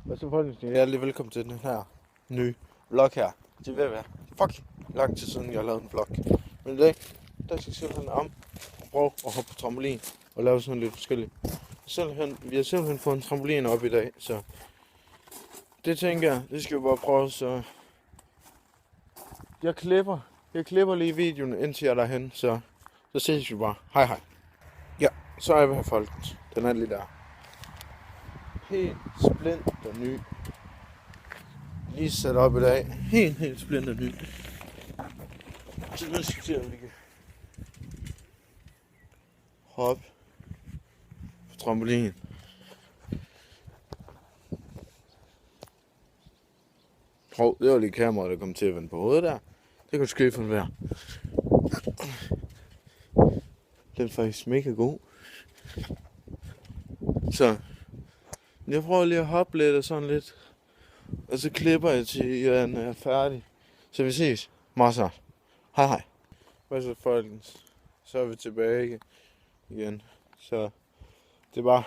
Og så folkens, jeg er lige velkommen til den her nye vlog her. Det er ved at være fucking lang tid siden, jeg har lavet en vlog. Men i dag, der skal jeg simpelthen om og prøve at hoppe på trampolin og lave sådan lidt forskelligt. Vi har simpelthen fået en trampolin op i dag, så det tænker jeg, det skal vi bare prøve. Så jeg klipper lige videoen, indtil jeg er derhen, så ses vi bare. Hej hej. Ja, så er vi her, folkens. Den er lige der. Helt splinter ny. Lige sat op i dag. Helt splinter ny. Så nu skal vi se, om vi kan hoppe på trampolin. Hov, det var lige kameraet, der kom til at vende på hovedet der. Det kunne ske for være. Den er faktisk mega god. Så jeg prøver lige at hoppe lidt og sådan lidt. Og så klipper jeg til, jeg er færdig. Så vi ses meget snart. Hej hej. Hvad så folkens? Så er vi tilbage igen. Så det er bare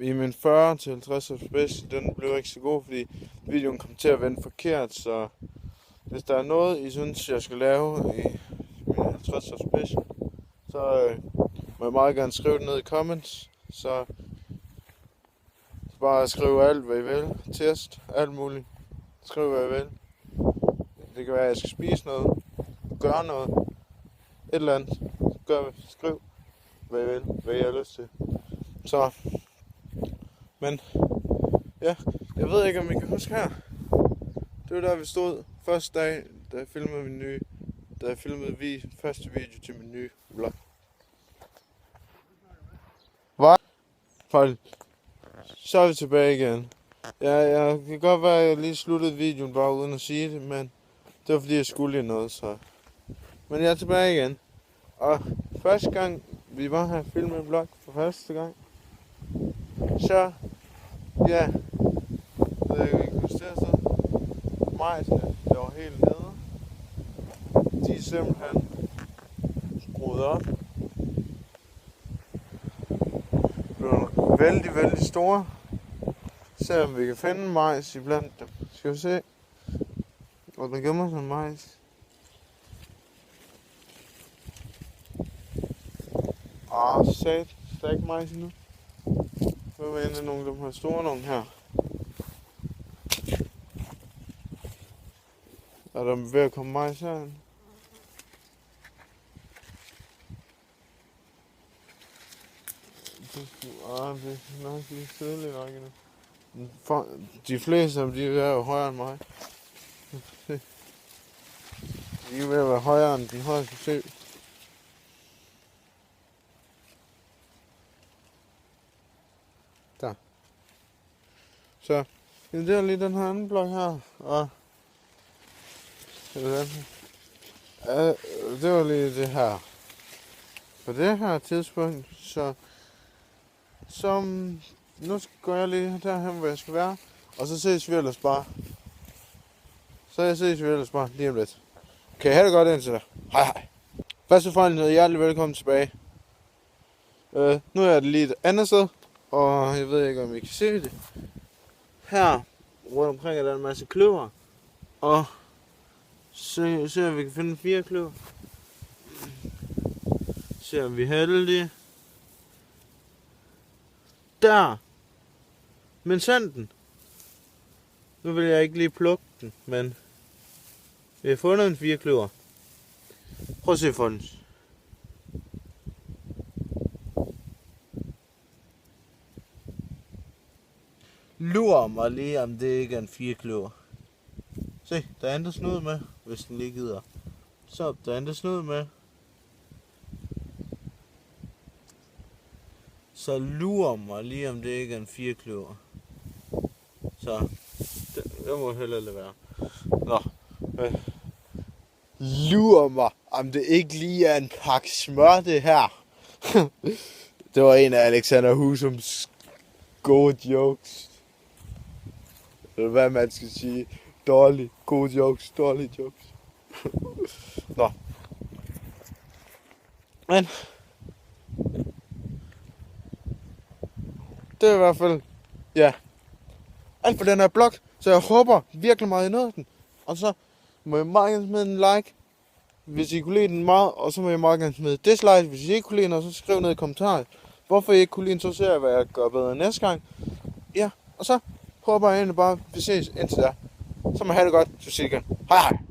i min 40 til 50 års special, den blev ikke så god, fordi videoen kom til at vende forkert. Så hvis der er noget, I synes, jeg skal lave i min 50 års special, så må jeg meget gerne skrive det ned i comments. Så bare skrive alt, hvad I vil. Test, alt muligt. Skriv, hvad I vil. Det kan være, at jeg skal spise noget. Gøre noget. Et eller andet. Skriv, hvad I vil. Hvad I har lyst til. Så. Men. Ja. Jeg ved ikke, om I kan huske her. Det var der, vi stod første dag, da jeg filmede min nye. Da jeg filmede første video til min nye vlog. Hvad? Folk. Så er vi tilbage igen. Ja, jeg kan godt være, at jeg lige sluttede videoen bare uden at sige det, men det var fordi, jeg skulle lige noget, så. Men jeg er tilbage igen. Og første gang, vi var her og filmede en vlog for første gang, så, ja, det kan ikke huske det, så majsene, der var helt nede. De er simpelthen skruet op. Vældig store. Se om vi kan finde en majs iblandt dem. Skal vi se. Og der gemmer sådan en majs. Sat. Der er ikke majs endnu. Så vil jeg nogle af dem her store nogle her. Er der ved at komme majs herinde? Det er nok lige tidligt nok endnu. De fleste af dem, de er jo højere end mig. De er ved at være højere end den højeste sø. Der. Så, det er lige den her anden blok her. Og det var lige det her. På det her tidspunkt, så nu går jeg lige derhen, hvor jeg skal være, og så ses vi ellers bare. Lige om lidt. Okay, have det godt indtil da. Hej hej. Først og fremmest hjertelig velkommen tilbage. Nu er det lige et andet sted, og jeg ved ikke, om I kan se det. Her rundt omkring er der en masse kløver, og se om vi kan finde 4 kløver. Se om vi er heldige. Der! Men sand den! Nu vil jeg ikke lige plukke den, men vi har fundet en 4 kløver. Prøv at se for den. Lur mig lige, om det ikke er en 4 kløver. Se, der er andet snud med, hvis den lige gider. Så, der er andet snud med. Så lurer mig lige, om det ikke er en 4 kløver. Så, det må heller lade være. Nå. Lurer mig, om det ikke lige er en pakke smør, det her. Det var en af Alexander Husums gode jokes. Eller hvad man skal sige. Gode jokes. Nå. Men det er i hvert fald, ja, alt for den her blog. Så jeg håber virkelig meget, I nåede den. Og så må I meget gerne smide en like, hvis I kunne lide den meget. Og så må I meget gerne smide dislike, hvis I ikke kunne lide den. Og så skriv ned i kommentarer, hvorfor I ikke kunne lide den. Så ser jeg, hvad jeg gør bedre næste gang. Ja, og så håber jeg egentlig bare, vi ses indtil der. Så må I have det godt. Så siger jeg igen. Hej hej.